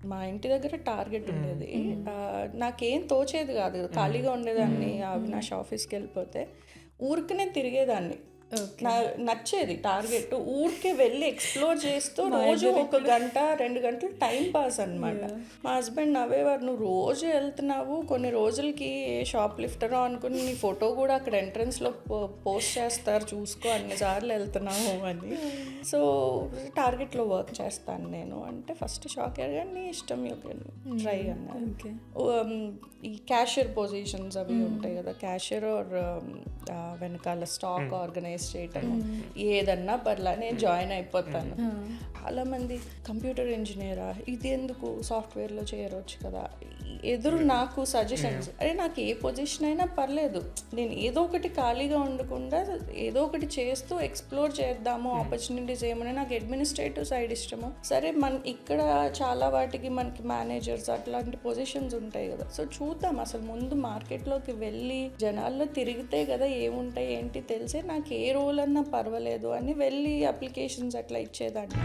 మా ఇంటి దగ్గర టార్గెట్ ఉండేది. నాకేం తోచేది కాదు, ఖాళీగా ఉండేదాన్ని. అవినాష్ ఆఫీస్కి వెళ్ళిపోతే ఊరికనే తిరిగేదాన్ని. నచ్చేది టార్గెట్, ఊరికే వెళ్ళి ఎక్స్ప్లోర్ చేస్తూ రోజు 1 గంట 2 గంటలు టైం పాస్ అనమాట. మా హస్బెండ్ నవ్వేవారు, నువ్వు రోజు వెళ్తున్నావు, కొన్ని రోజులకి షాప్ లిఫ్టర్ అనుకుని నీ ఫోటో కూడా అక్కడ ఎంట్రన్స్లో పోస్ట్ చేస్తారు, చూసుకో అన్నిసార్లు వెళ్తున్నావు అని. సో టార్గెట్లో వర్క్ చేస్తాను నేను అంటే ఫస్ట్ షాక్ అయ్యారు, నీ ఇష్టం ట్రై అన్నారు. ఈ క్యాషియర్ పొజిషన్స్ అవి ఉంటాయి కదా, క్యాషియర్ ఆర్ వెనకాల స్టాక్ ఆర్గనైజ్ చేయటం, ఏదన్నా పర్లా నేను జాయిన్ అయిపోతాను. చాలా మంది కంప్యూటర్ ఇంజనీరా, ఇది ఎందుకు సాఫ్ట్వేర్లో చేరవచ్చు కదా, ఎదురు నాకు సజెషన్స్. అరే నాకు ఏ పొజిషన్ అయినా పర్లేదు, నేను ఏదో ఒకటి ఖాళీగా ఉండకుండా ఏదో ఒకటి చేస్తూ ఎక్స్ప్లోర్ చేద్దాము, ఆపర్చునిటీస్ ఏమైనా. నాకు అడ్మినిస్ట్రేటివ్ సైడ్ ఇష్టము. సరే ఇక్కడ చాలా వాటికి మనకి మేనేజర్స్ అట్లాంటి పొజిషన్స్ ఉంటాయి కదా, సో చూద్దాం అసలు ముందు మార్కెట్లోకి వెళ్ళి జనాల్లో తిరిగితే కదా ఏముంటాయి ఏంటి తెలిసే, నాకు ఏ రోల్ అన్నా పర్వాలేదు అని వెళ్ళి అప్లికేషన్స్ అట్లా ఇచ్చేదాన్ని.